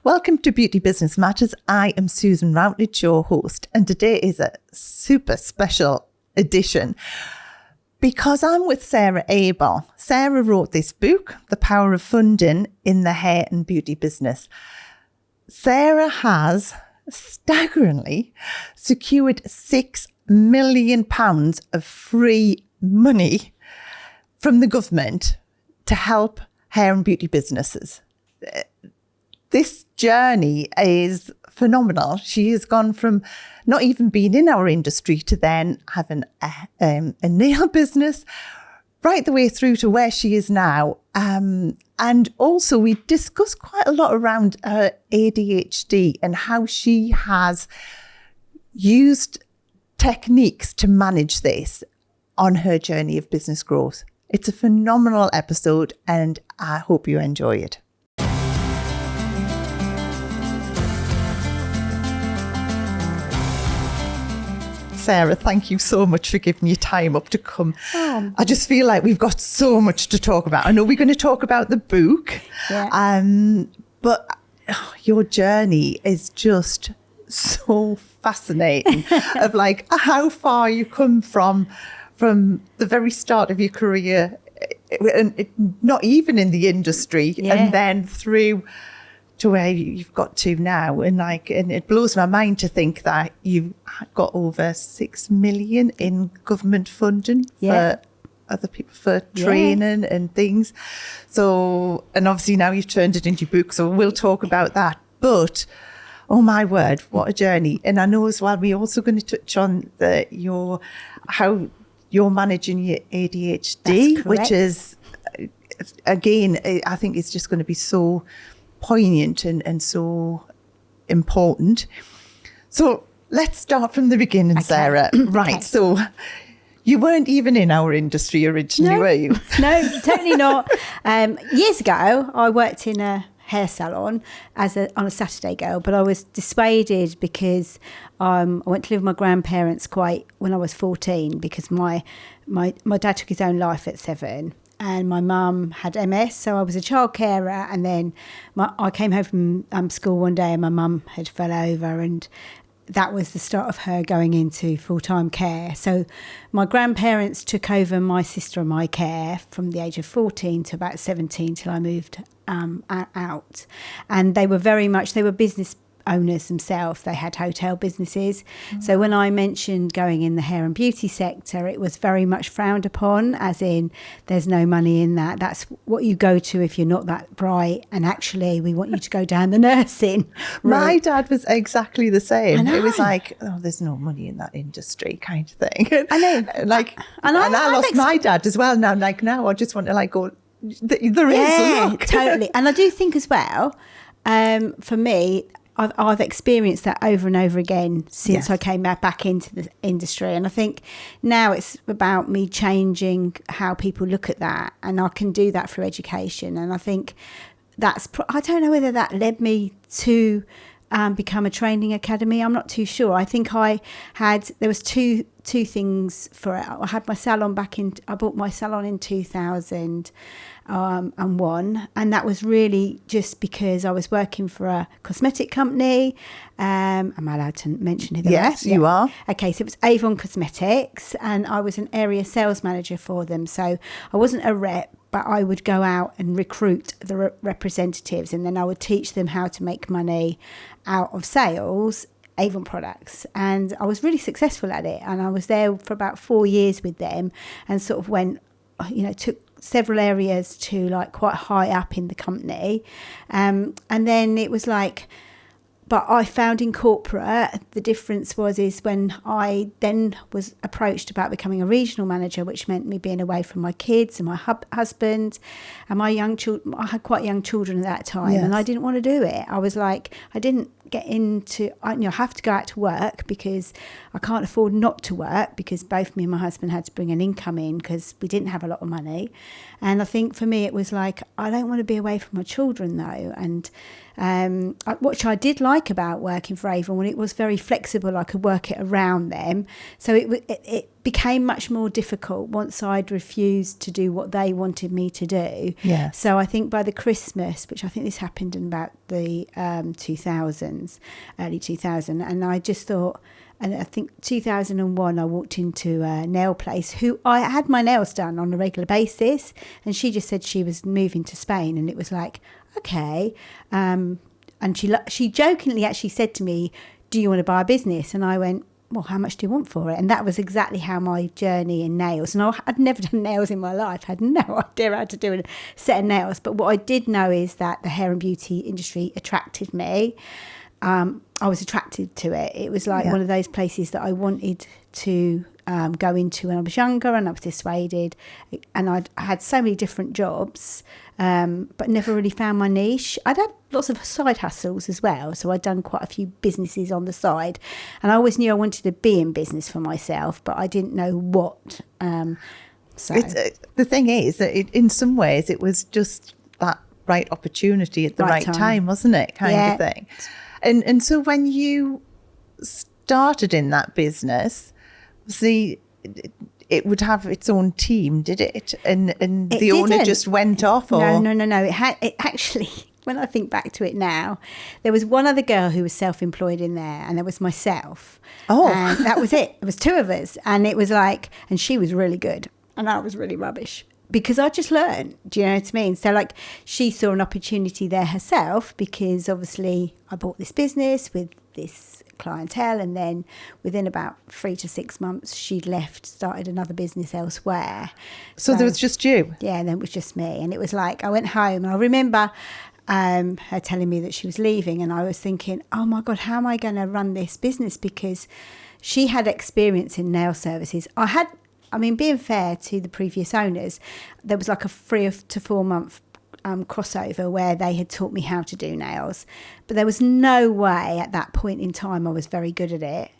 Welcome to Beauty Business Matters. I am Susan Routledge, your host, and today is a super special edition because I'm with Sarah Abel. Sarah wrote this book, The Power of Funding in the Hair and Beauty Business. Sarah has staggeringly secured £6 million of free money from the government to help hair and beauty businesses. This journey is phenomenal. She has gone from not even being in our industry to then having a nail business, right the way through to where she is now. And also we discussed quite a lot around her ADHD and how she has used techniques to manage this on her journey of business growth. It's a phenomenal episode and I hope you enjoy it. Sarah, thank you so much for giving your time up to come. I just feel like we've got so much to talk about. I know we're going to talk about the book, but your journey is just so fascinating of like how far you come from the very start of your career, not even in the industry, and then through to where you've got to now. And it blows my mind to think that you've got over 6 million in government funding for other people, for training and things. So, and obviously now you've turned it into your book, so we'll talk about that. But, oh my word, what a journey. And I know as well, we're also going to touch on how you're managing your ADHD, which is, again, I think it's just going to be so poignant and so important. So let's start from the beginning, Sarah. Right. So you weren't even in our industry originally, were you? No, totally not. Years ago, I worked in a hair salon on a Saturday girl, but I was dissuaded because I went to live with my grandparents when I was 14 because my dad took his own life at 7. And my mum had MS, so I was a child carer. And then I came home from school one day and my mum had fell over, and that was the start of her going into full-time care. So my grandparents took over my sister and my care from the age of 14 to about 17 till I moved out. And they were business owners themselves. They had hotel businesses. So when I mentioned going in the hair and beauty sector, it was very much frowned upon, as in there's no money in that. That's what you go to if you're not that bright, and actually we want you to go down the nursing route. My dad was exactly the same. It was like, oh, there's no money in that industry kind of thing. I know. And I lost my dad as well. Now I just want to go, there is. Look. Totally. And I do think as well, for me, I've experienced that over and over again since I came back into the industry. And I think now it's about me changing how people look at that. And I can do that through education. And I think I don't know whether that led me to become a training academy. I'm not too sure. I think there was two things for it. I had my salon I bought my salon in 2001, and that was really just because I was working for a cosmetic company. Am I allowed to mention who they were? Yes, you are. Okay, so it was Avon Cosmetics, and I was an area sales manager for them. So I wasn't a rep, but I would go out and recruit the representatives, and then I would teach them how to make money out of sales, Avon products. And I was really successful at it. And I was there for about 4 years with them, and sort of went, took several areas to quite high up in the company. And then it was but I found in corporate, the difference is when I then was approached about becoming a regional manager, which meant me being away from my kids and my husband and my young children. I had quite young children at that time, and I didn't want to do it. I was I didn't get into, I have to go out to work because I can't afford not to work, because both me and my husband had to bring an income in because we didn't have a lot of money. And I think for me, it was I don't want to be away from my children though. And which I did about working for Avon, when it was very flexible, I could work it around them. So it became much more difficult once I'd refused to do what they wanted me to do. Yeah. So I think by the Christmas, which I think this happened in about the 2000s, early 2000, and I just thought, and I think 2001, I walked into a nail place who I had my nails done on a regular basis, and she just said she was moving to Spain, and it was like, okay. And she jokingly actually said to me, do you want to buy a business? And I went, well, how much do you want for it? And that was exactly how my journey in nails, and I'd never done nails in my life, had no idea how to do a set of nails. But what I did know is that the hair and beauty industry attracted me. I was attracted to it. It was like one of those places that I wanted to go into when I was younger, and I was dissuaded. And I had so many different jobs, but never really found my niche. I'd had lots of side hustles as well, so I'd done quite a few businesses on the side, and I always knew I wanted to be in business for myself, but I didn't know what. So the thing is that in some ways it was just that right opportunity at the right time, wasn't it? Kind of thing. And so when you started in that business, see, it would have its own team, did it? And the owner just went off? Or? No. It actually, when I think back to it now, there was one other girl who was self-employed in there, and there was myself. Oh. And that was it. It was two of us. And it was like, and she was really good, and I was really rubbish. Because I just learned, do you know what I mean? So like she saw an opportunity there herself, because obviously I bought this business with this clientele, and then within about 3 to 6 months she'd left, started another business elsewhere. So there was just you? Yeah, and then it was just me. And it was like, I went home and I remember her telling me that she was leaving, and I was thinking, oh my God, how am I going to run this business? Because she had experience in nail services. Being fair to the previous owners, there was like a 3 to 4 month crossover where they had taught me how to do nails. But there was no way at that point in time I was very good at it,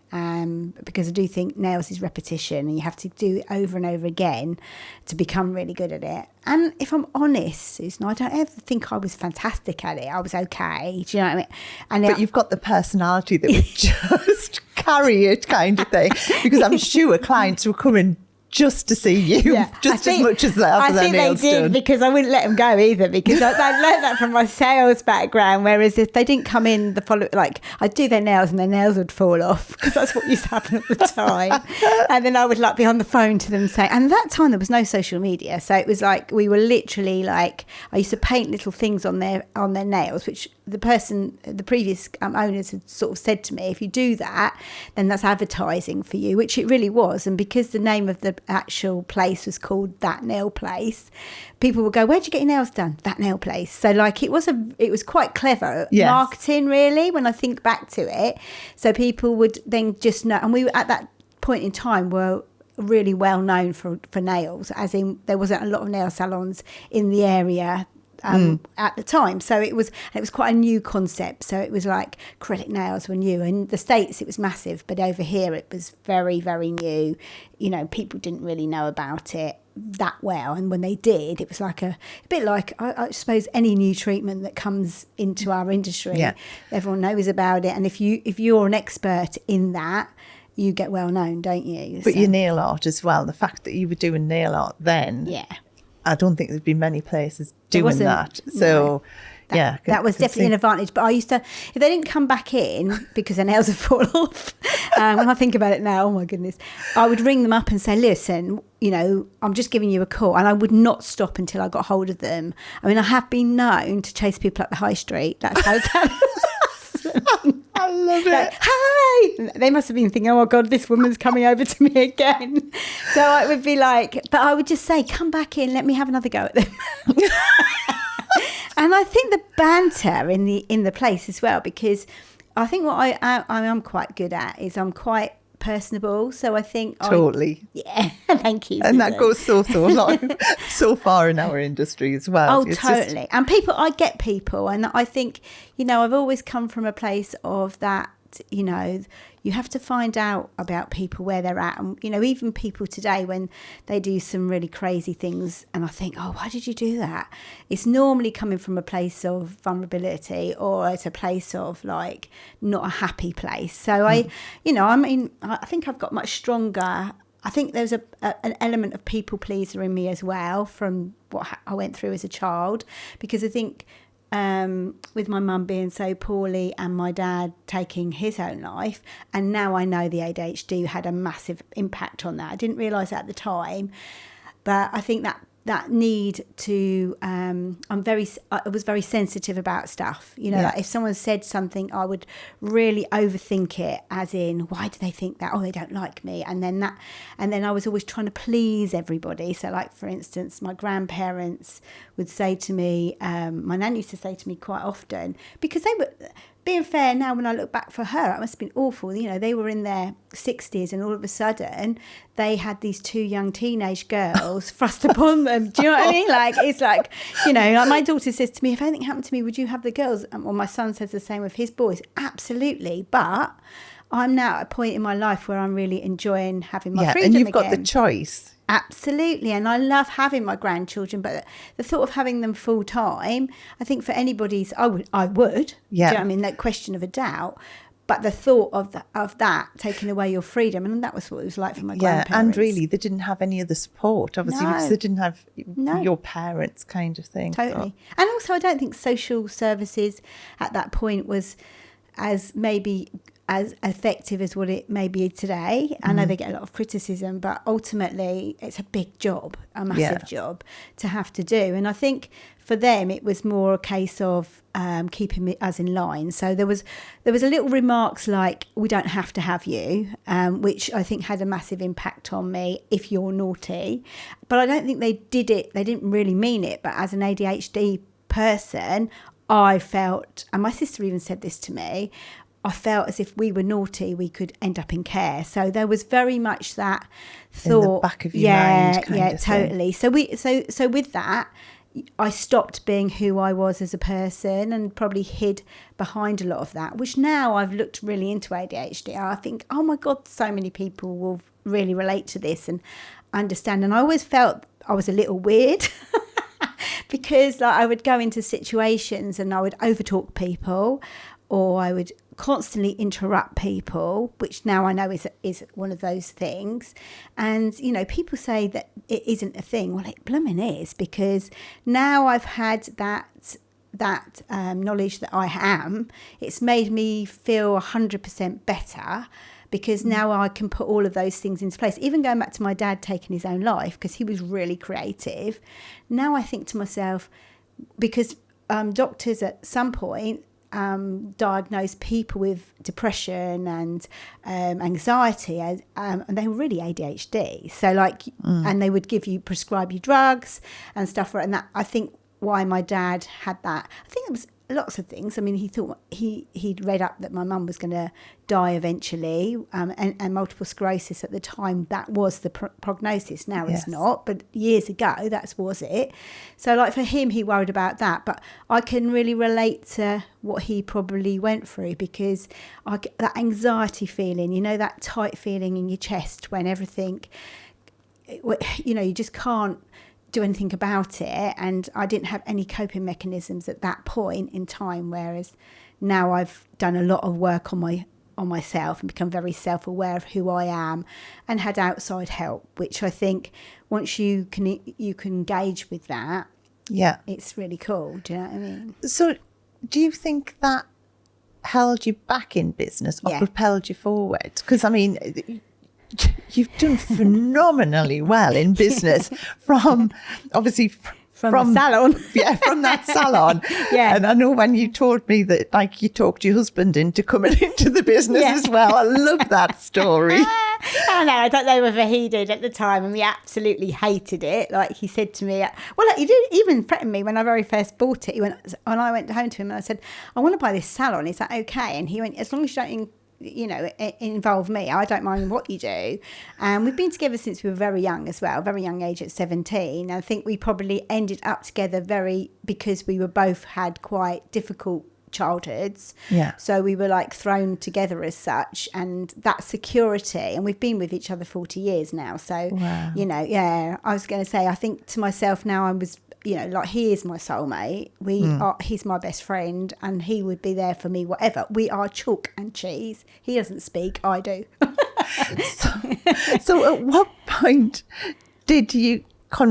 because I do think nails is repetition, and you have to do it over and over again to become really good at it. And if I'm honest, Susan, I don't ever think I was fantastic at it. I was okay. Do you know what I mean? But you've got the personality that would just carry it, kind of thing. Because I'm sure clients were coming just to see you, as much as that. I think they did, because I wouldn't let them go either, because I learned that from my sales background. Whereas if they didn't come in I'd do their nails and their nails would fall off, because that's what used to happen at the time. And then I would be on the phone to them saying, and at that time there was no social media, so it was like we were literally I used to paint little things on their nails, which the previous owners had sort of said to me, if you do that, then that's advertising for you, which it really was. And because the name of the actual place was called That Nail Place, people would go, where'd you get your nails done? That Nail Place. So it was quite clever marketing, really, when I think back to it. So people would then just know, and we at that point in time were really well known for nails, as in there wasn't a lot of nail salons in the area at the time. So it was quite a new concept. So it was like acrylic nails were new. In the States it was massive, but over here it was very, very new. You know, people didn't really know about it that well, and when they did, it was like a bit like I suppose any new treatment that comes into our industry, everyone knows about it, and if you're an expert in that, you get well known, don't you? But your nail art as well, the fact that you were doing nail art then, I don't think there'd be many places doing that. So, that was definitely an advantage. But I used to, if they didn't come back in because their nails had fallen off, when I think about it now, oh my goodness, I would ring them up and say, listen, I'm just giving you a call. And I would not stop until I got hold of them. I mean, I have been known to chase people up the high street. That's how it's happened. I love it. Hi! They must have been thinking, oh my God, this woman's coming over to me again. So I would be but I would just say, come back in, let me have another go at them. And I think the banter in the place as well, because I think what I am quite good at is I'm quite personable. So I think totally. Thank you. And that goes so far in our industry as well. Oh, it's totally. And I get people, and I think, I've always come from a place of that, you have to find out about people where they're at. And, even people today, when they do some really crazy things, and I think, oh, why did you do that? It's normally coming from a place of vulnerability, or it's a place of not a happy place. So I think I've got much stronger I think there's an element of people pleaser in me as well from what I went through as a child, because I think with my mum being so poorly and my dad taking his own life, and now I know the ADHD had a massive impact on that. I didn't realise that at the time, but I think that need to I was very sensitive about stuff, like if someone said something, I would really overthink it, as in, why do they think that? Oh, they don't like me. And then I was always trying to please everybody. So like, for instance, my grandparents would say to me, my nan used to say to me quite often, because they were, being fair now when I look back for her, it must have been awful. They were in their 60s and all of a sudden they had these 2 young teenage girls thrust upon them. Do you know what I mean? Like, it's like, like my daughter says to me, if anything happened to me, would you have the girls? Well, my son says the same with his boys. Absolutely. But I'm now at a point in my life where I'm really enjoying having my freedom and you've again. got the choice. Absolutely. And I love having my grandchildren, but the thought of having them full time, I think for anybody's, I would. Yeah. Do you know what I mean? No question of a doubt. But the thought of that taking away your freedom, and that was what it was like for my grandparents. Yeah, and really, they didn't have any other support, obviously, because they didn't have your parents kind of thing. Totally. And also, I don't think social services at that point was as effective as what it may be today. I know they get a lot of criticism, but ultimately it's a big job, a massive job to have to do. And I think for them it was more a case of keeping us in line. So there was a little remarks like, we don't have to have you, which I think had a massive impact on me, if you're naughty. But I don't think they didn't really mean it. But as an ADHD person, I felt, and my sister even said this to me, I felt as if we were naughty, we could end up in care. So there was very much that thought in the back of your mind kind of totally thing. So with that, I stopped being who I was as a person and probably hid behind a lot of that, which now I've looked really into ADHD. I think, oh my God, so many people will really relate to this and understand. And I always felt I was a little weird because I would go into situations and I would overtalk people, or I would constantly interrupt people, which now I know is one of those things. And people say that it isn't a thing. Well, it blooming is, because now I've had that knowledge that I am. It's made me feel 100% better, because now I can put all of those things into place. Even going back to my dad taking his own life, because he was really creative. Now I think to myself, because doctors at some point diagnose people with depression and anxiety, and they were really ADHD. So and they would prescribe you drugs and stuff. And that, I think, why my dad had that. I think it was lots of things. I mean, he thought he'd read up that my mum was going to die eventually, and multiple sclerosis at the time. That was the prognosis. Now it's not, but years ago that was it. So for him, he worried about that. But I can really relate to what he probably went through, because I get that anxiety feeling, that tight feeling in your chest when everything, you just can't do anything about it. And I didn't have any coping mechanisms at that point in time, whereas now I've done a lot of work on myself and become very self-aware of who I am, and had outside help, which I think once you can engage with that, it's really cool. Do you know what I mean? So do you think that held you back in business or propelled you forward? Because I mean, you've done phenomenally well in business from obviously from the salon. From that salon. And I know when you told me that you talked your husband into coming into the business as well. I love that story. I know, I don't know whether he did at the time, and we absolutely hated it. He said to me, he did even threaten me when I very first bought it. He went, and I went home to him and I said, I want to buy this salon, is that okay? And he went, as long as you don't involve me, I don't mind what you do. And we've been together since we were very young as well, very young age at 17. I think we probably ended up together because we were both had quite difficult childhoods. So we were thrown together as such, and that security, and we've been with each other 40 years now. So, I was going to say, I think to myself now, I was, he is my soulmate. He's my best friend, and he would be there for me, whatever. We are chalk and cheese. He doesn't speak, I do. So at what point did you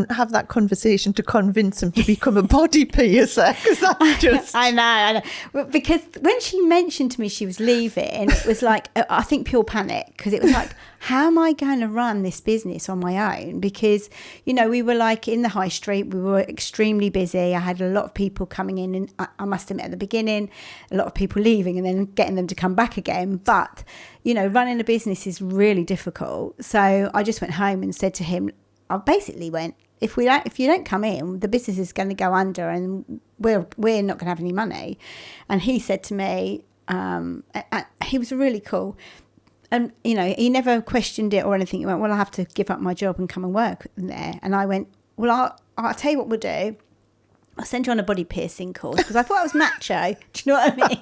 have that conversation to convince him to become a body piercer? Because that's just... I know. Well, because when she mentioned to me she was leaving, it was like, I think pure panic, because it was like, how am I going to run this business on my own? Because, you know, we were like in the high street, we were extremely busy. I had a lot of people coming in, and I must admit at the beginning, a lot of people leaving and then getting them to come back again. But, you know, running a business is really difficult. So I just went home and said to him, I basically went, if you don't come in, the business is going to go under, and we're not going to have any money. And he said to me, he was really cool, and you know, he never questioned it or anything. He went, well, I'll have to give up my job and come and work there. And I went, well, I'll tell you what we'll do. I'll send you on a body piercing course, because I thought I was macho. Do you know what I mean?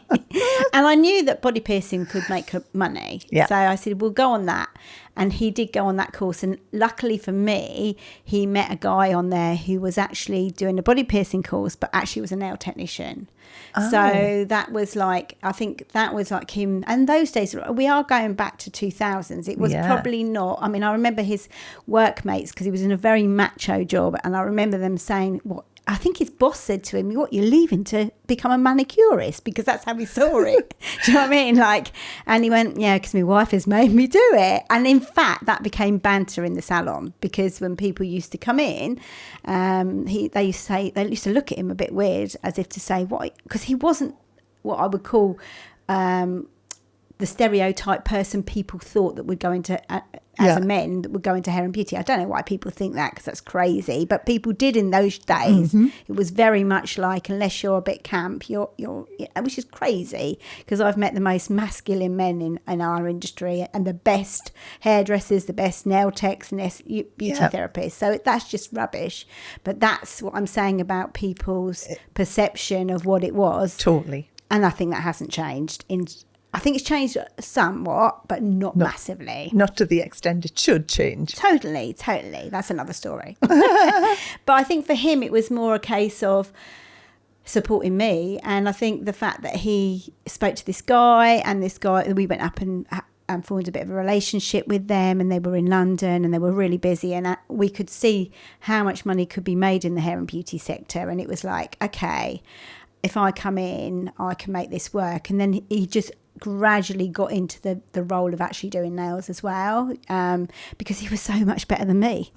And I knew that body piercing could make money. Yeah. So I said, we'll go on that. And he did go on that course. And luckily for me, he met a guy on there who was actually doing a body piercing course, but actually was a nail technician. Oh. So that was like, I think that was like him. And those days, we are going back to 2000s. It was probably not. I mean, I remember his workmates, because he was in a very macho job. And I remember them saying, what? I think his boss said to him, what, you're leaving to become a manicurist? Because that's how he saw it. Do you know what I mean? Like, and he went, yeah, because my wife has made me do it. And in fact, that became banter in the salon, because when people used to come in, they used to look at him a bit weird, as if to say, what? Because he wasn't what I would call the stereotype person people thought that would go into as a men that would go into hair and beauty. I don't know why people think that, because that's crazy, but people did in those days. Mm-hmm. It was very much like, unless you're a bit camp, you're which is crazy, because I've met the most masculine men in our industry, and the best hairdressers, the best nail techs and beauty therapists. So that's just rubbish. But that's what I'm saying about people's perception of what it was. Totally. And I think that hasn't changed. I think it's changed somewhat, but not massively. Not to the extent it should change. Totally. That's another story. But I think for him, it was more a case of supporting me. And I think the fact that he spoke to this guy, and this guy, we went up and formed a bit of a relationship with them, and they were in London and they were really busy, and we could see how much money could be made in the hair and beauty sector. And it was like, okay, if I come in, I can make this work. And then he just gradually got into the role of actually doing nails as well, because he was so much better than me.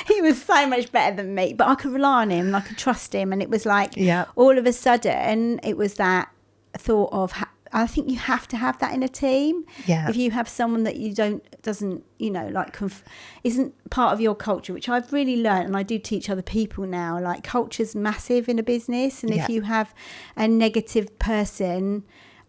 He was so much better than me, but I could rely on him and I could trust him. And it was like, all of a sudden, it was that thought of, I think you have to have that in a team. Yeah. If you have someone that doesn't, you know, like isn't part of your culture, which I've really learned, and I do teach other people now, like culture's massive in a business. And if you have a negative person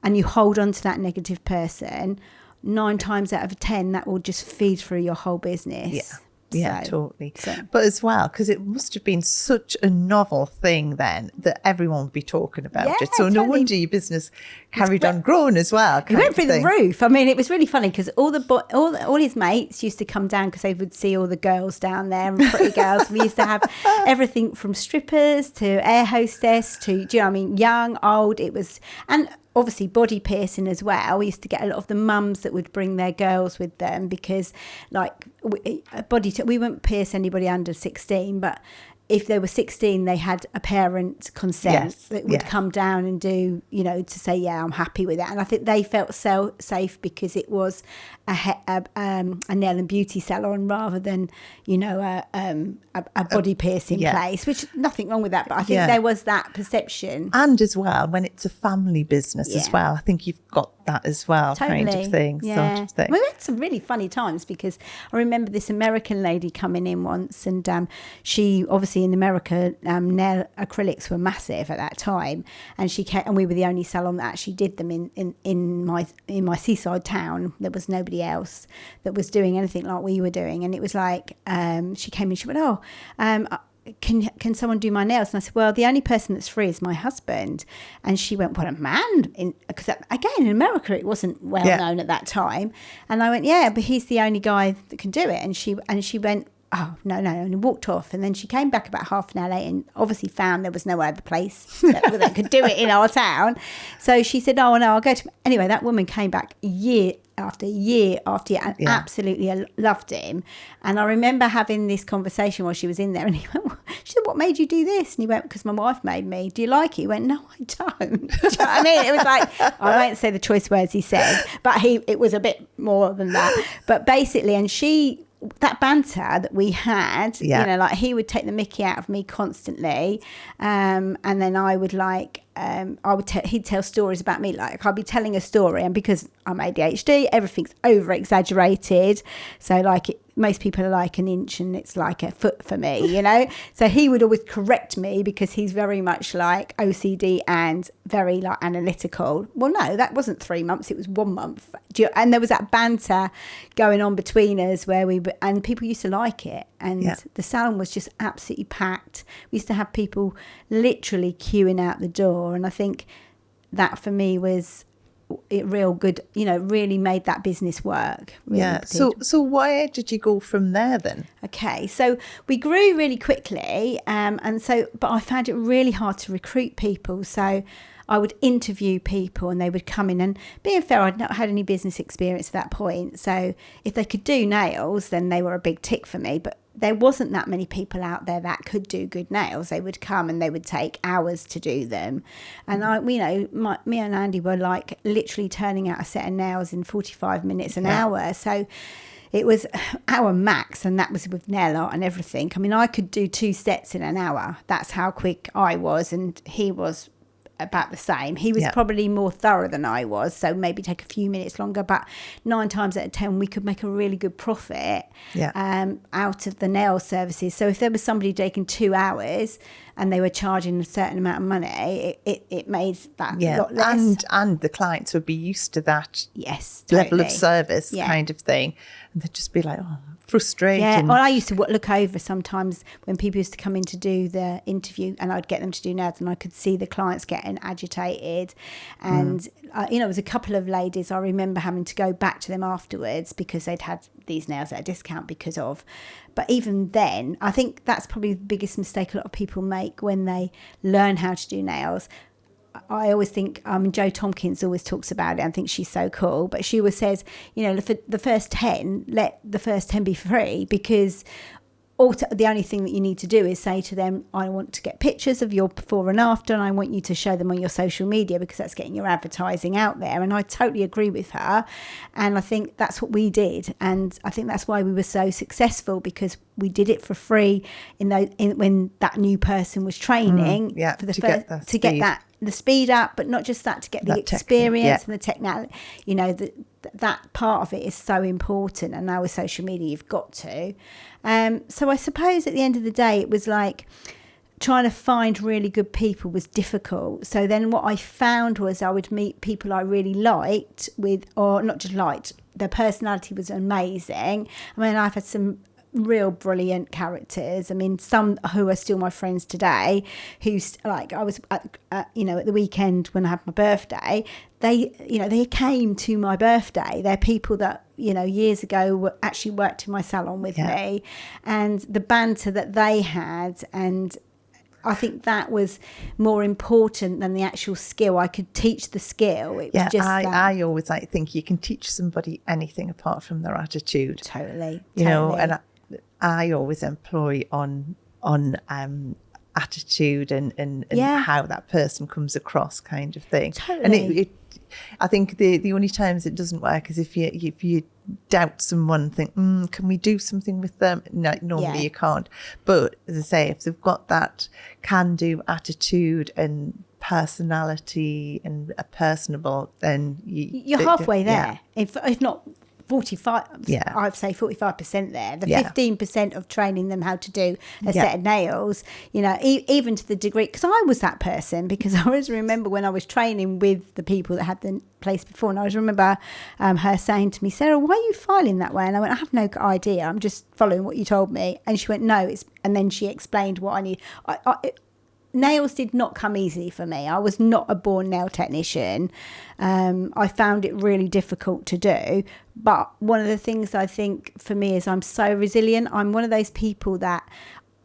and you hold on to that negative person, 9 times out of 10, that will just feed through your whole business. Yeah, totally. But as well, because it must have been such a novel thing then that everyone would be talking about it. So no wonder your business carried on growing as well. He went through the roof. I mean, it was really funny, because all his mates used to come down, because they would see all the girls down there, and pretty girls. We used to have everything from strippers to air hostess to, do you know what I mean, young, old. It was, and obviously body piercing as well. We used to get a lot of the mums that would bring their girls with them, because like we wouldn't pierce anybody under 16, but if they were 16, they had a parent consent that would come down and do, you know, to say, yeah, I'm happy with that. And I think they felt so safe, because it was a nail and beauty salon rather than, you know, a body piercing place, which nothing wrong with that. But I think there was that perception. And as well, when it's a family business as well, I think you've got that as well, kind of thing. Yeah. Sort of thing. We had some really funny times, because I remember this American lady coming in once, and she obviously in America, nail acrylics were massive at that time, and she came, and we were the only salon that actually did them in my seaside town. There was nobody else that was doing anything like we were doing, and it was like she came in, she went, can someone do my nails? And I said, well, the only person that's free is my husband. And she went, what, a man? Because again, in America, it wasn't well known at that time. And I went, yeah, but he's the only guy that can do it. And she went, oh, no, and walked off. And then she came back about half an hour later and obviously found there was no other place that could do it in our town. So she said, oh, no, I'll go to... Anyway, that woman came back after year after year, and absolutely loved him. And I remember having this conversation while she was in there, and he went, she said, "What made you do this?" And he went, "Because my wife made me. Do you like it?" He went, "No, I don't." Do you know what I mean? It was like, I won't say the choice words he said, but it was a bit more than that. But basically, and that banter that we had, you know, like he would take the mickey out of me constantly, and then I would he'd tell stories about me. Like I'd be telling a story, and because I'm ADHD, everything's over exaggerated. So like most people are like an inch and it's like a foot for me, you know. So he would always correct me because he's very much like OCD and very like analytical. Well, no, that wasn't 3 months, it was 1 month. And there was that banter going on between us and people used to like it. And the salon was just absolutely packed. We used to have people literally queuing out the door. And I think that for me was real good, you know, really made that business work. Really So where did you go from there then? Okay, so we grew really quickly, but I found it really hard to recruit people. So I would interview people and they would come in, and being fair, I'd not had any business experience at that point. So if they could do nails, then they were a big tick for me. But there wasn't that many people out there that could do good nails. They would come and they would take hours to do them. And me and Andy were like literally turning out a set of nails in 45 minutes an hour. So it was our max, and that was with nail art and everything. I mean, I could do 2 sets in an hour. That's how quick I was, and he was about the same. He was probably more thorough than I was, so maybe take a few minutes longer, but 9 times out of 10 we could make a really good profit out of the nail services. So if there was somebody taking 2 hours and they were charging a certain amount of money, it made that a lot less. And the clients would be used to that level of service kind of thing, and they'd just be like, oh, frustrating. Yeah, well, I used to look over sometimes when people used to come in to do the interview, and I'd get them to do nails, and I could see the clients getting agitated. And, there was a couple of ladies I remember having to go back to them afterwards because they'd had these nails at a discount because of. But even then, I think that's probably the biggest mistake a lot of people make when they learn how to do nails. I always think, Jo Tompkins always talks about it. I think she's so cool. But she always says, you know, for the first 10, let the first 10 be free, because the only thing that you need to do is say to them, I want to get pictures of your before and after, and I want you to show them on your social media, because that's getting your advertising out there. And I totally agree with her. And I think that's what we did. And I think that's why we were so successful, because we did it for free when that new person was training to get the speed up, but not just that, to get the experience and the technology. You know, that part of it is so important. And now with social media, you've got to. So I suppose at the end of the day, it was like trying to find really good people was difficult. So then what I found was I would meet people I really liked or not just liked, their personality was amazing. I mean, I've had some real brilliant characters. I mean, some who are still my friends today, who's like, I was at the weekend when I had my birthday, they came to my birthday. They're people that, you know, years ago actually worked in my salon with me, and the banter that they had, and I think that was more important than the actual skill. I could teach the skill. It was just I always think you can teach somebody anything apart from their attitude. Totally. You know, and I always employ on attitude and how that person comes across, kind of thing. Totally. And I think the only times it doesn't work is if you doubt someone, think, can we do something with them? No, normally you can't. But as I say, if they've got that can-do attitude and personality and are personable, then you're halfway there. If not 45, I'd say 45% there. The 15% of training them how to do a set of nails, you know, even to the degree, because I was that person, because I always remember when I was training with the people that had the place before, and I always remember her saying to me, Sarah, why are you filing that way? And I went, I have no idea, I'm just following what you told me. And she went, no, and then she explained what I need. Nails did not come easy for me. I was not a born nail technician. I found it really difficult to do. But one of the things I think for me is I'm so resilient. I'm one of those people that,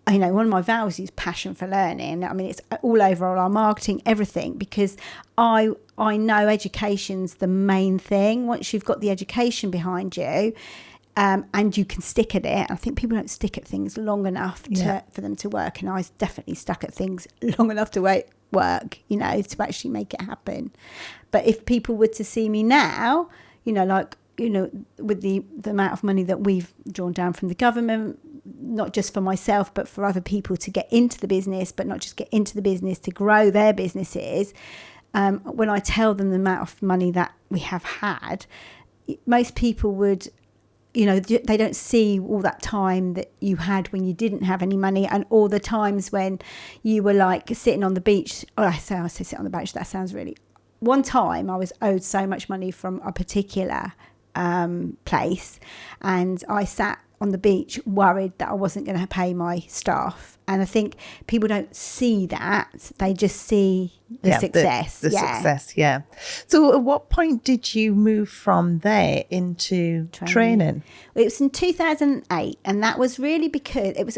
you know, one of my values is passion for learning. I mean, it's all over all our marketing, everything, because I I know education's the main thing. Once you've got the education behind you, and you can stick at it. I think people don't stick at things long enough for them to work. And I definitely stuck at things long enough to work, you know, to actually make it happen. But if people were to see me now, you know, like, you know, with the amount of money that we've drawn down from the government, not just for myself, but for other people to get into the business, but not just get into the business, to grow their businesses. When I tell them the amount of money that we have had, most people would, you know, they don't see all that time that you had when you didn't have any money, and all the times when you were like sitting on the beach. Oh, I say sit on the beach. That sounds really. One time I was owed so much money from a particular place, and I sat on the beach worried that I wasn't going to pay my staff. And I think people don't see that. They just see the success. The success, yeah. So at what point did you move from there into training? It was in 2008, and that was really because it was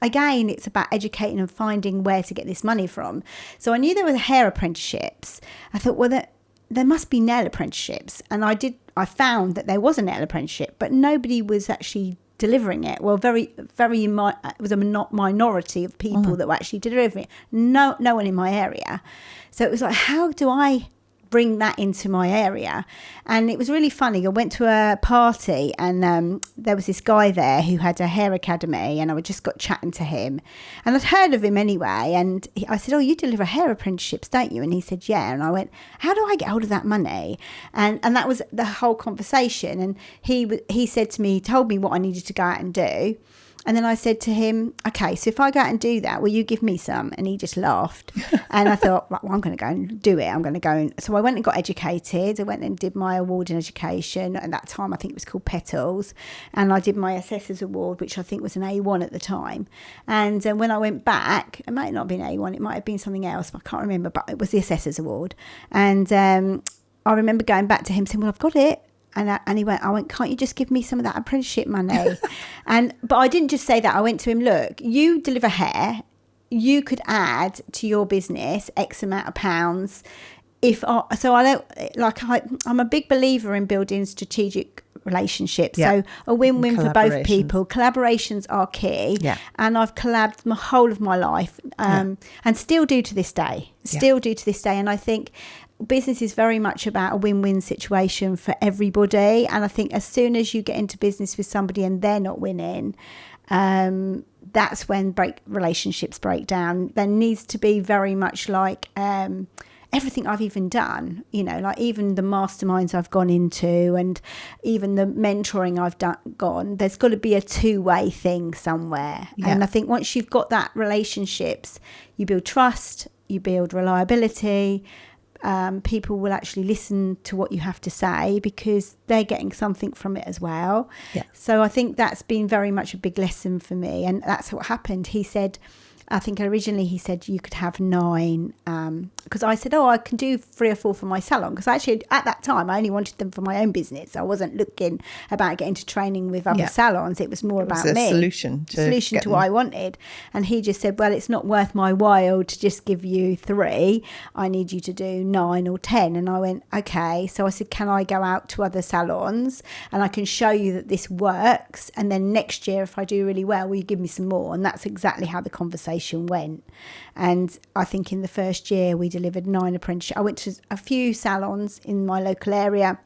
again, it's about educating and finding where to get this money from. So I knew there were hair apprenticeships. I thought, well, there must be nail apprenticeships. And I found that there was a nail apprenticeship, but nobody was actually delivering it. Well, it was a minority of people that were actually delivering it. No one in my area. So it was like, how do I bring that into my area? And it was really funny. I went to a party, and there was this guy there who had a hair academy, and I just got chatting to him, and I'd heard of him anyway. And I said, "Oh, you deliver hair apprenticeships, don't you?" And he said, "Yeah." And I went, "How do I get hold of that money?" And that was the whole conversation. And he said to me, he told me what I needed to go out and do. And then I said to him, "Okay, so if I go out and do that, will you give me some?" And he just laughed. And I thought, right, well, I'm going to go and do it. I'm going to go. And so I went and got educated. I went and did my award in education. At that time, I think it was called Petals. And I did my assessor's award, which I think was an A1 at the time. And when I went back, it might not have been A1. It might have been something else. I can't remember, but it was the assessor's award. And I remember going back to him saying, "Well, I've got it." And I went, "Can't you just give me some of that apprenticeship money?" But I didn't just say that. I went to him, "Look, you deliver hair. You could add to your business X amount of pounds. I'm a big believer in building strategic relationships. So a win-win for both people. Collaborations are key. Yeah. And I've collabed my whole of my life, and still do to this day. And I think business is very much about a win-win situation for everybody. And I think as soon as you get into business with somebody and they're not winning, that's when relationships break down. There needs to be very much like everything I've even done, you know, like even the masterminds I've gone into, and even the mentoring I've gone, there's got to be a two-way thing somewhere. And I think once you've got that relationships, you build trust, you build reliability. People will actually listen to what you have to say because they're getting something from it as well. Yeah. So I think that's been very much a big lesson for me. And that's what happened. He said, I think originally he said you could have 9, because I said, I can do 3 or 4 for my salon, because actually at that time I only wanted them for my own business. I wasn't looking about getting to training with other salons. It was more about me. Solution to what I wanted. And he just said, well, it's not worth my while to just give you 3. I need you to do 9 or 10. And I went, okay. So I said, can I go out to other salons and I can show you that this works, and then next year if I do really well, will you give me some more? And that's exactly how the conversation went. And I think in the first year we delivered 9 apprenticeships. I went to a few salons in my local area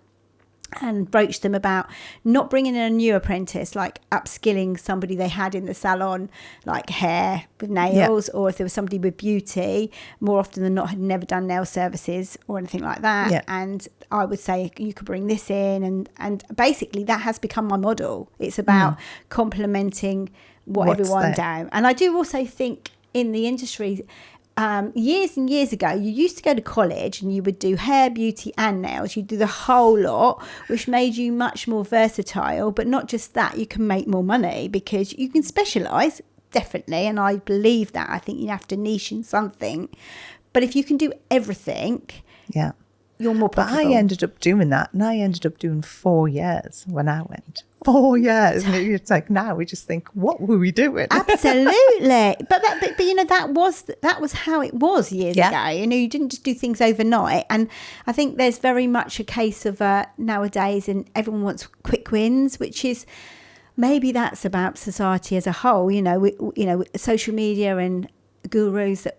and broached them about not bringing in a new apprentice, like upskilling somebody they had in the salon, like hair with nails, or if there was somebody with beauty, more often than not had never done nail services or anything like that. And I would say you could bring this in, and basically that has become my model. It's about complementing what everyone does. And I do also think in the industry, years and years ago, you used to go to college and you would do hair, beauty and nails. You'd do the whole lot, which made you much more versatile. But not just that, you can make more money because you can specialise, definitely. And I believe that. I think you have to niche in something. But if you can do everything, you're more But profitable. I ended up doing that, and I ended up doing 4 years when I went. 4 years. And it's like now we just think, what were we doing? Absolutely. But you know, that was how it was years Yeah. ago. You know, you didn't just do things overnight. And I think there's very much a case of nowadays, and everyone wants quick wins, which is maybe that's about society as a whole. You know, social media and gurus that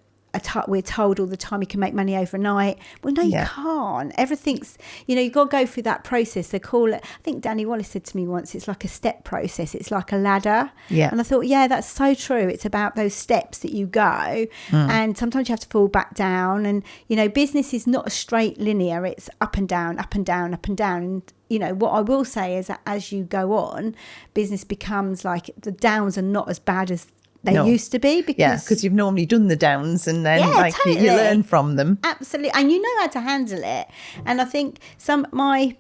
we're told all the time you can make money overnight. Well, no, you can't. Everything's, you know, you've got to go through that process. They call it, I think Danny Wallace said to me once, it's like a step process. It's like a ladder. Yeah. And I thought, yeah, that's so true. It's about those steps that you go. And sometimes you have to fall back down. And, you know, business is not a straight linear. It's up and down, up and down, up and down. And, you know, what I will say is that as you go on, business becomes like the downs are not as bad as they used to be, because you've normally done the downs and then totally. you learn from them. Absolutely. And you know how to handle it. And I think my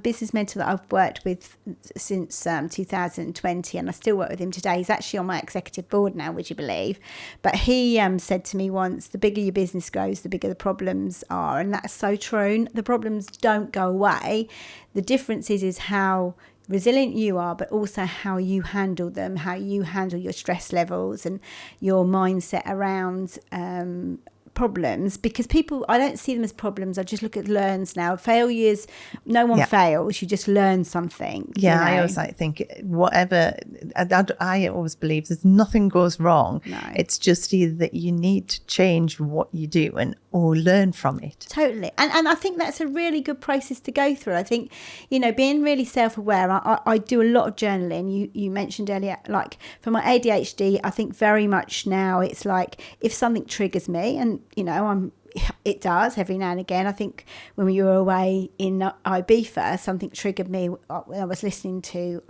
business mentor that I've worked with since 2020, and I still work with him today, he's actually on my executive board now, would you believe? But he said to me once, the bigger your business grows, the bigger the problems are. And that's so true. The problems don't go away. The difference is how resilient you are, but also how you handle them, how you handle your stress levels and your mindset around problems. Because people, I don't see them as problems, I just look at learns now. Failures, no one fails, you just learn something. Yeah, you know? I always think whatever, I always believe there's nothing goes wrong. No. It's just either that you need to change what you do or learn from it. Totally. And I think that's a really good process to go through. I think, you know, being really self-aware, I do a lot of journaling. You mentioned earlier, like for my ADHD, I think very much now it's like if something triggers me, and, you know, it does every now and again. I think when we were away in Ibiza, something triggered me when I was listening to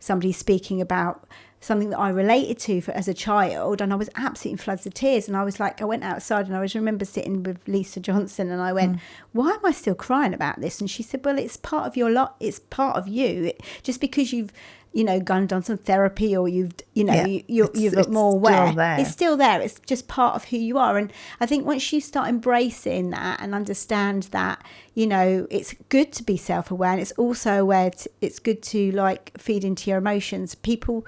somebody speaking about something that I related to as a child, and I was absolutely in floods of tears. And I was like, I went outside and I remember sitting with Lisa Johnson, and I went, why am I still crying about this? And she said, well, it's part of your lot. It's part of you. Just because you've, you know, gone and done some therapy, or you've, you know, you're more aware. It's still there. It's just part of who you are. And I think once you start embracing that and understand that, you know, it's good to be self-aware, and it's also it's good to like feed into your emotions. People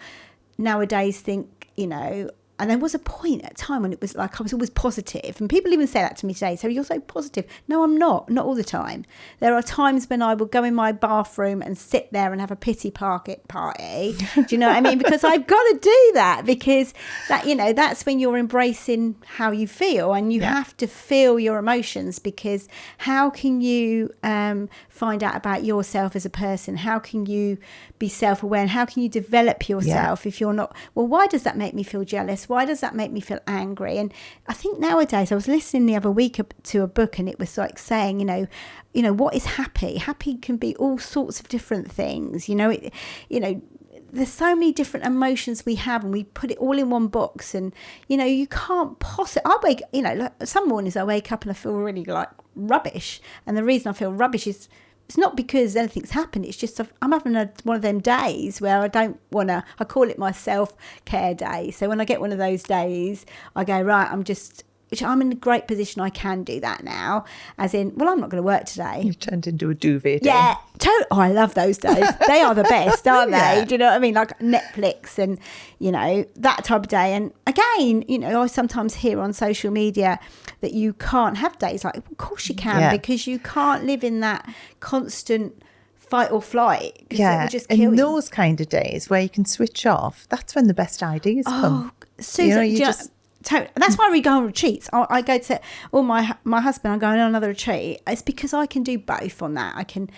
nowadays think, you know, and there was a point at a time when it was like I was always positive, and people even say that to me today. So you're so positive. No, I'm not all the time. There are times when I will go in my bathroom and sit there and have a pity party. Do you know what I mean? Because I've got to do that, because that, you know, that's when you're embracing how you feel, and you have to feel your emotions, because how can you find out about yourself as a person? How can you be self-aware, and how can you develop yourself if you're not, well, why does that make me feel jealous? Why does that make me feel angry? And I think nowadays, I was listening the other week to a book, and it was like saying, you know, what is happy? Happy can be all sorts of different things. You know, there's so many different emotions we have, and we put it all in one box. And, you know, you can't possibly, like some mornings I wake up and I feel really like rubbish. And the reason I feel rubbish is, it's not because anything's happened. It's just I'm having one of them days where I don't want to, I call it my self-care day. So when I get one of those days, I go, right, which I'm in a great position. I can do that now, as in, well, I'm not going to work today. You've turned into a duvet. Yeah. I love those days. They are the best, aren't they? Do you know what I mean? Like Netflix and, you know, that type of day. And again, you know, I sometimes hear on social media that you can't have days like, of course you can, because you can't live in that constant fight or flight. Yeah, it would just kill you. Those kind of days where you can switch off, that's when the best ideas come. Susan, you just... That's why we go on retreats. I go to my husband, I'm going on another retreat. It's because I can do both on that. I can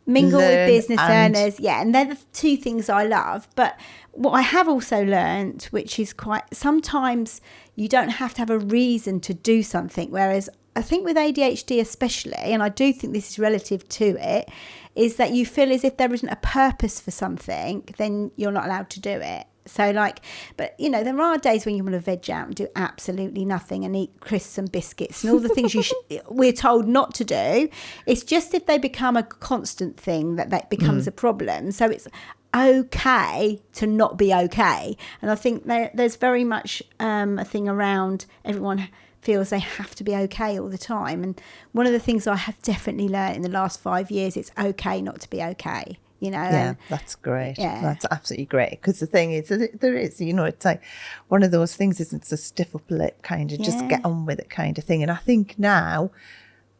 mingle with business earners, and they're the two things I love. But what I have also learned, which is sometimes you don't have to have a reason to do something, whereas I think with ADHD especially, and I do think this is relative to it, is that you feel as if there isn't a purpose for something, then you're not allowed to do it. So but you know, there are days when you want to veg out and do absolutely nothing and eat crisps and biscuits and all the things we're told not to do. It's just if they become a constant thing that becomes a problem. So it's okay to not be okay. And I think there's very much a thing around everyone feels they have to be okay all the time. And one of the things I have definitely learned in the last 5 years, it's okay not to be okay. You know, yeah, that's great. Yeah. That's absolutely great. Because the thing is, there is, you know, it's like one of those things, isn't it? It's a stiff upper lip kind of just get on with it kind of thing. And I think now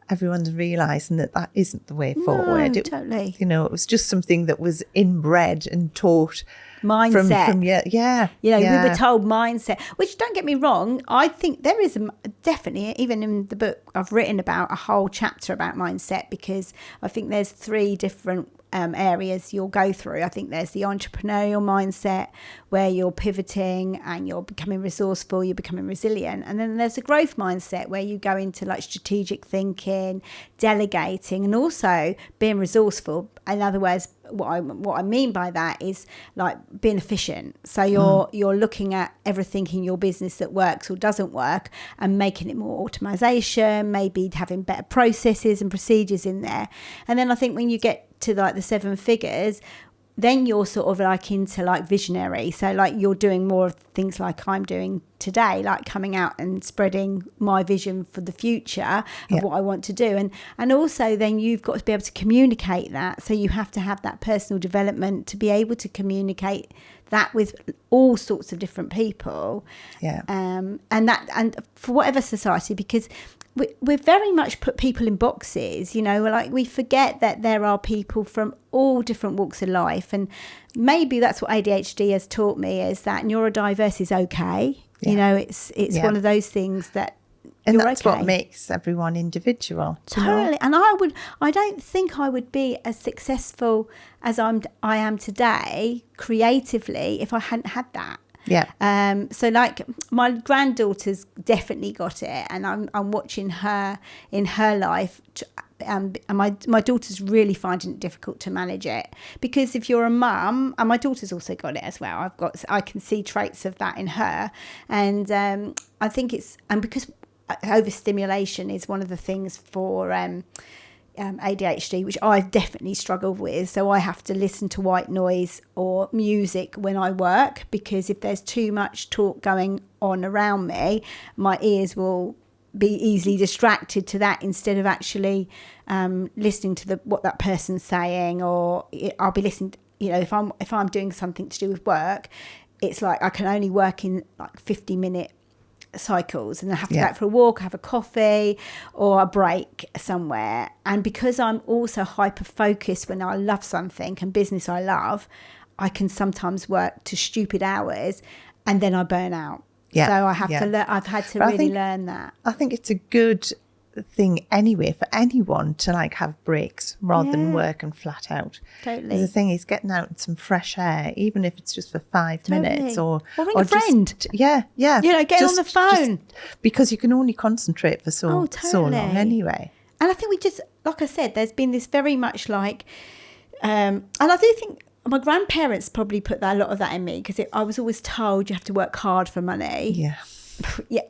everyone's realising that isn't the way forward. Totally. You know, it was just something that was inbred and taught. Mindset. From yeah. You know, we were told mindset, which, don't get me wrong, I think there is definitely, even in the book, I've written about a whole chapter about mindset, because I think there's 3 different areas you'll go through. I think there's the entrepreneurial mindset, where you're pivoting and you're becoming resourceful, you're becoming resilient. And then there's a growth mindset, where you go into like strategic thinking, delegating, and also being resourceful. In other words, what I mean by that is like being efficient. So you're looking at everything in your business that works or doesn't work and making it more automation, maybe having better processes and procedures in there. And then I think when you get to like the 7 figures, then you're sort of like into like visionary. So like you're doing more of things like I'm doing today, like coming out and spreading my vision for the future of what I want to do. And also then you've got to be able to communicate that. So you have to have that personal development to be able to communicate that with all sorts of different people. And for whatever society, because we very much put people in boxes, you know, like we forget that there are people from all different walks of life. And maybe that's what ADHD has taught me, is that neurodiverse is okay. You know, it's one of those things that and that's what makes everyone individual. Totally. And I don't think I would be as successful as I am today creatively if I hadn't had that. Yeah. So like my granddaughter's definitely got it, and I'm watching her in her life. And my daughter's really finding it difficult to manage it, because if you're a mum, and my daughter's also got it as well, I can see traits of that in her. And I think because overstimulation is one of the things for ADHD, which I've definitely struggled with. So I have to listen to white noise or music when I work, because if there's too much talk going on around me, my ears will be easily distracted to that, instead of actually listening to what that person's saying. Or I'll be listening, you know, if I'm doing something to do with work, it's like I can only work in like 50-minute cycles, and I have to go out for a walk, have a coffee or a break somewhere. And because I'm also hyper focused when I love something, and business I love, I can sometimes work to stupid hours and then I burn out. So I have to learn. I've had to really learn that. I think it's a good thing anyway for anyone to like have breaks rather than working flat out. Totally. The thing is getting out in some fresh air, even if it's just for 5 minutes, or ring a friend. You know, get on the phone, because you can only concentrate for so long anyway. And I think we just, like I said, there's been this very much like, and I do think my grandparents probably put a lot of that in me, because I was always told you have to work hard for money.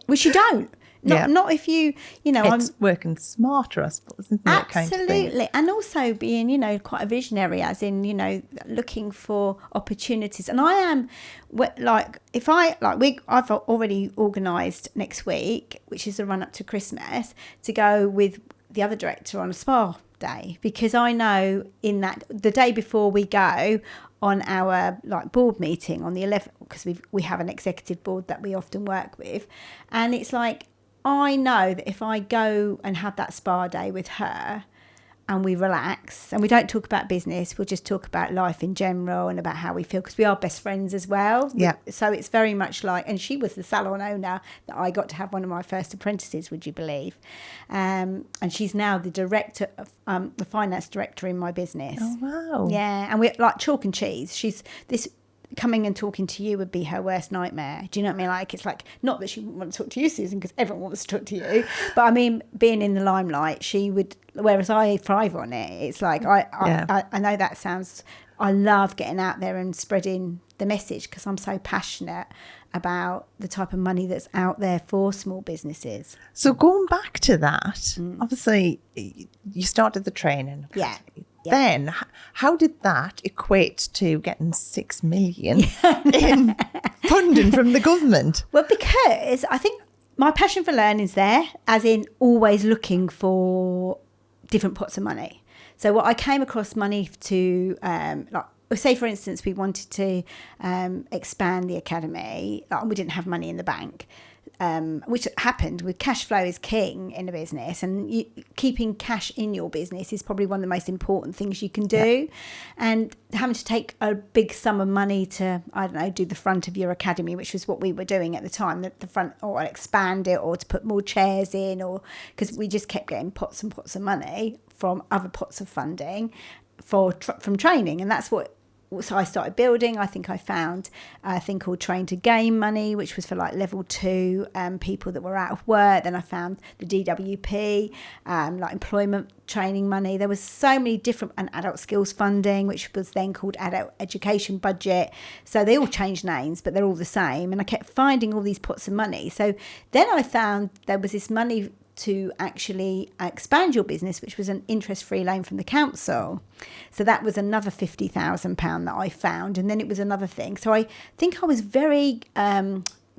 Which you don't. Not if you know. It's working smarter, I suppose, isn't it? Absolutely. Kind of thing. And also being, you know, quite a visionary, as in, you know, looking for opportunities. And I am like, I've already organised next week, which is the run up to Christmas, to go with the other director on a spa day, because I know in that the day before we go on our like board meeting on the 11th, because we have an executive board that we often work with, and it's like, I know that if I go and have that spa day with her and we relax and we don't talk about business, we'll just talk about life in general and about how we feel, because we are best friends as well. So it's very much like, and she was the salon owner that I got to have one of my first apprentices, would you believe? And she's now the director of the finance director in my business. Oh, wow. Yeah. And we're like chalk and cheese. She's this... Coming and talking to you would be her worst nightmare. Do you know what I mean? Like, it's like, not that she wouldn't want to talk to you, Susan, because everyone wants to talk to you, but I mean, being in the limelight, she would, whereas I thrive on it. It's like, I know that sounds, I love getting out there and spreading the message, because I'm so passionate about the type of money that's out there for small businesses. So going back to that, obviously you started the training. Yeah. Then how did that equate to getting 6 million in funding from the government? Well, because I think my passion for learning's there, as in always looking for different pots of money. So what I came across money to, like, say for instance, we wanted to expand the academy, like, we didn't have money in the bank, which happened with cash flow is king in a business, and keeping cash in your business is probably one of the most important things you can do. And having to take a big sum of money to, I don't know, do the front of your academy, which was what we were doing at the time, the front, or expand it, or to put more chairs in, or because we just kept getting pots and pots of money from other pots of funding from training. And that's what, so I started building. I think I found a thing called Train to Gain money, which was for like level 2 people that were out of work. Then I found the DWP, like employment training money. There was so many different, and adult skills funding, which was then called adult education budget. So they all changed names, but they're all the same. And I kept finding all these pots of money. So then I found there was this money to actually expand your business, which was an interest-free loan from the council. So that was another £50,000 that I found, and then it was another thing. So I think I was very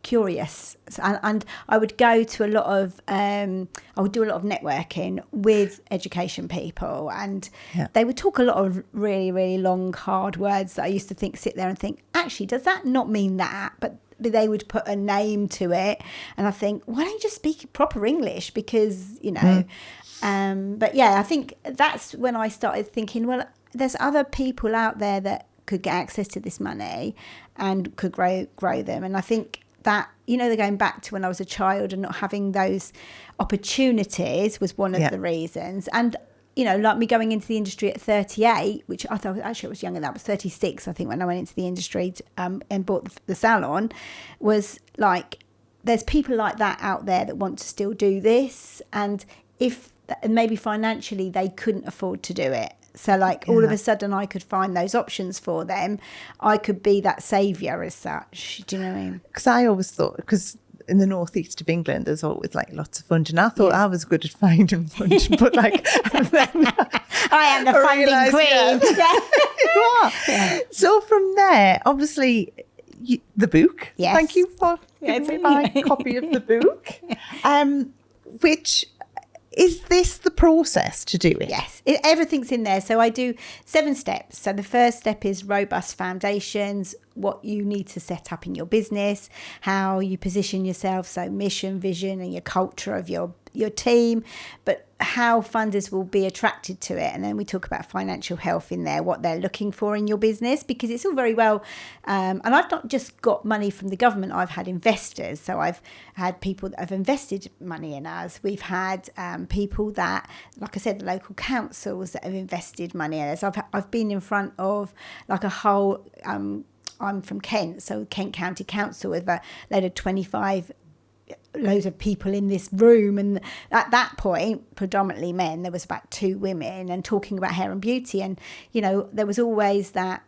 curious, and I would go to a lot of I would do a lot of networking with education people, and they would talk a lot of really, really long, hard words that I used to sit there and think, actually, does that not mean that? But they would put a name to it, and I think, why don't you just speak proper English? Because, you know, but yeah, I think that's when I started thinking, well, there's other people out there that could get access to this money and could grow them. And I think that, you know, they're going back to when I was a child and not having those opportunities was one of the reasons. And you know, like me going into the industry at 38, which I thought actually I was younger than that, I was 36, I think, when I went into the industry and bought the salon, was like, there's people like that out there that want to still do this. And if maybe financially they couldn't afford to do it. So like all of a sudden I could find those options for them. I could be that saviour as such. Do you know what I mean? Because I always thought, because in the northeast of England, there's always like lots of funding. I thought I was good at finding funding, but like, and then I am the funding queen. You are. Yeah. So from there, obviously, the book. Yes. Thank you for giving me my copy of the book. Which is this the process to do it? Yes, everything's in there. So I do 7 steps. So the first step is robust foundations, what you need to set up in your business, how you position yourself, so mission, vision, and your culture of your team, but how funders will be attracted to it. And then we talk about financial health in there, what they're looking for in your business, because it's all very well. And I've not just got money from the government, I've had investors. So I've had people that have invested money in us. We've had people that, like I said, the local councils that have invested money in us. I've been in front of like a whole, I'm from Kent, so Kent County Council with a load of 25 loads of people in this room, and at that point predominantly men, there was about 2 women, and talking about hair and beauty, and you know there was always that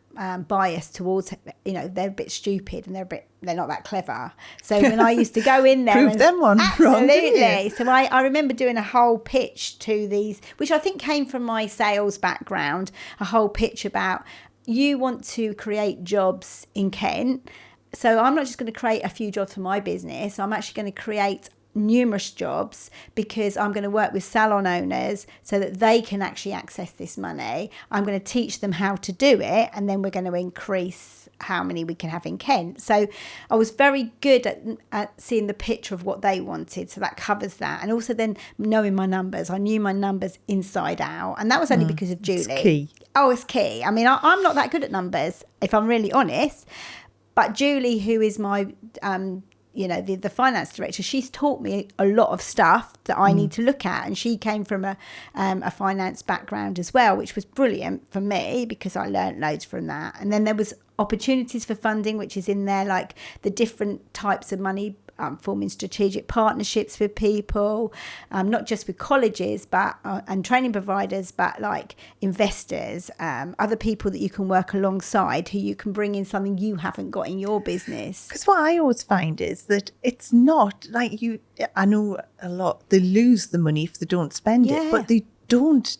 bias towards, you know, they're a bit stupid and they're not that clever. So when I used to go in there, prove them one wrong, didn't you? So I remember doing a whole pitch to these, which I think came from my sales background, a whole pitch about, you want to create jobs in Kent. So I'm not just going to create a few jobs for my business. I'm actually going to create numerous jobs, because I'm going to work with salon owners so that they can actually access this money. I'm going to teach them how to do it, and then we're going to increase how many we can have in Kent. So I was very good at seeing the picture of what they wanted. So that covers that. And also then knowing my numbers. I knew my numbers inside out. And that was only because of Julie. It's key. Oh, it's key. I mean, I'm not that good at numbers, if I'm really honest. But Julie, who is my, the finance director, she's taught me a lot of stuff that I need to look at. And she came from a finance background as well, which was brilliant for me because I learned loads from that. And then there was opportunities for funding, which is in there, like the different types of money, forming strategic partnerships with people, not just with colleges but and training providers, but like investors, other people that you can work alongside who you can bring in something you haven't got in your business. Because what I always find is that it's not like I know a lot, they lose the money if they don't spend it, but they don't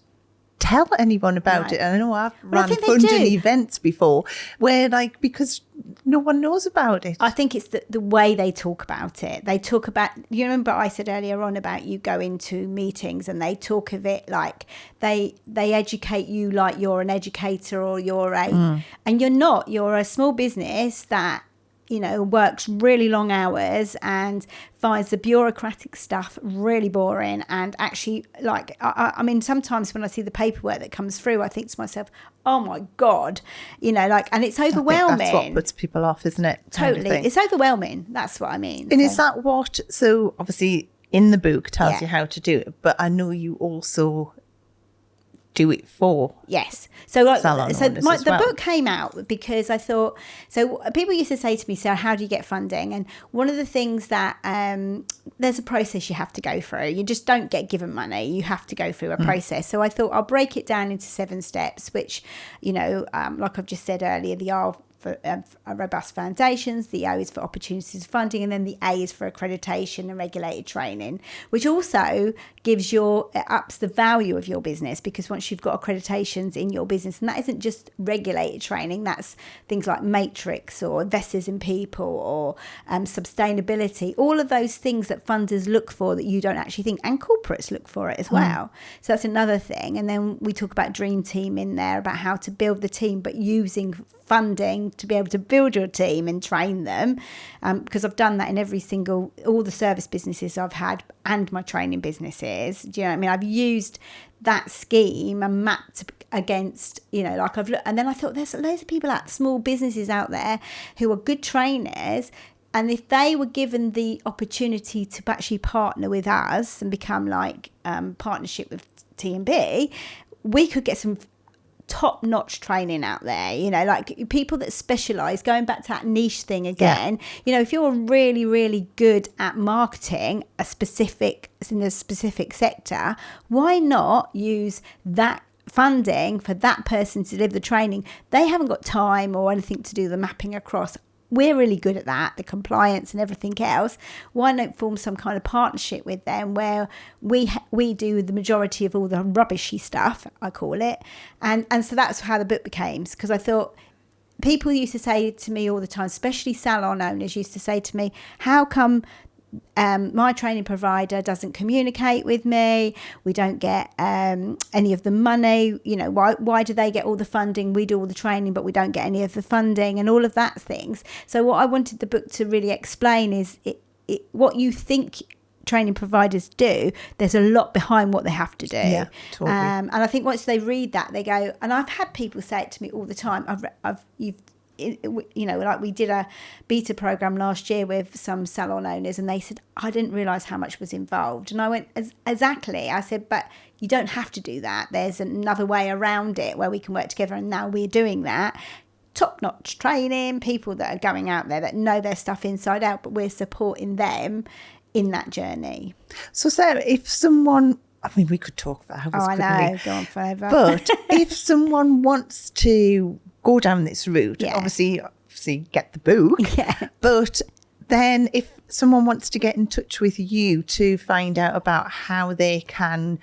tell anyone about it. And I know I've run funding events before where because no one knows about it. I think it's the way they talk about it. They talk about, you remember I said earlier on about you go into meetings and they talk of it like they educate you like you're an educator or you're and you're not. You're a small business that, works really long hours and finds the bureaucratic stuff really boring. And actually, I mean, sometimes when I see the paperwork that comes through, I think to myself, oh my God, and it's overwhelming. That's what puts people off, isn't it? Totally. It's overwhelming. That's what I mean. And is that so obviously in the book tells you how to do it, but I know you also do it for salon owners the book came out because I thought, so people used to say to me, Sarah, how do you get funding? And one of the things that there's a process you have to go through. You just don't get given money, you have to go through a process. So I thought I'll break it down into 7 steps, which like I've just said earlier, the R for robust foundations, the O is for opportunities of funding, and then the A is for accreditation and regulated training, which also ups the value of your business, because once you've got accreditations in your business, and that isn't just regulated training, that's things like matrix or investors in people or sustainability, all of those things that funders look for that you don't actually think, and corporates look for it as well. So that's another thing. And then we talk about dream team in there, about how to build the team, but using funding to be able to build your team and train them, because I've done that in all the service businesses I've had and my training businesses. Do you know what I mean? I've used that scheme and mapped against, I've looked, and then I thought there's loads of people small businesses out there who are good trainers, and if they were given the opportunity to actually partner with us and become partnership with T&B, we could get some top-notch training out there, people that specialize, going back to that niche thing again. If you're really, really good at marketing in a specific sector, why not use that funding for that person to deliver the training? They haven't got time or anything to do the mapping across. We're really good at that, the compliance and everything else. Why not form some kind of partnership with them where we do the majority of all the rubbishy stuff, I call it. And so that's how the book became, because I thought people used to say to me all the time, especially salon owners used to say to me, how come my training provider doesn't communicate with me? We don't get any of the money. Why do they get all the funding? We do all the training, but we don't get any of the funding, and all of that things. So what I wanted the book to really explain is what you think training providers do, there's a lot behind what they have to do. Yeah, totally. And I think once they read that, they go, and I've had people say it to me all the time, we did a beta program last year with some salon owners, and they said, I didn't realize how much was involved. And I went, exactly. I said, but you don't have to do that. There's another way around it where we can work together, and now we're doing that. Top-notch training, people that are going out there that know their stuff inside out, but we're supporting them in that journey. So Sarah, if someone, we could talk for hours. I know, go on forever. But if someone wants to go down this route, obviously get the book. Yeah. But then if someone wants to get in touch with you to find out about how they can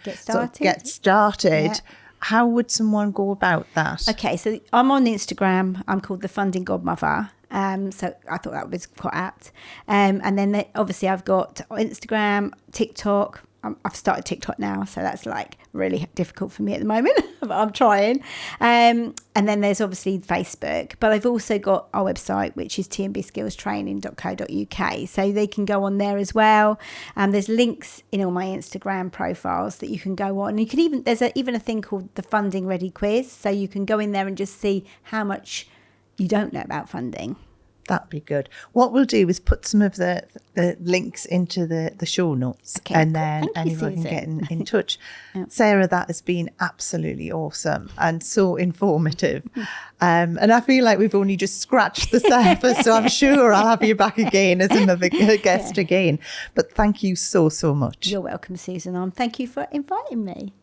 get started, how would someone go about that? Okay, so I'm on Instagram. I'm called The Funding Godmother. So I thought that was quite apt. And then obviously I've got Instagram, TikTok. I've started TikTok now, so that's really difficult for me at the moment, but I'm trying. And then there's obviously Facebook, but I've also got our website, which is tmbskillstraining.co.uk. So they can go on there as well. There's links in all my Instagram profiles that you can go on. You can there's even a thing called the Funding Ready Quiz. So you can go in there and just see how much you don't know about funding. That'd be good. What we'll do is put some of the links into the show notes, and then anyone can get in touch. Yeah. Sarah, that has been absolutely awesome and so informative. And I feel like we've only just scratched the surface, so I'm sure I'll have you back again as another guest again. But thank you so much. You're welcome, Susan. Thank you for inviting me.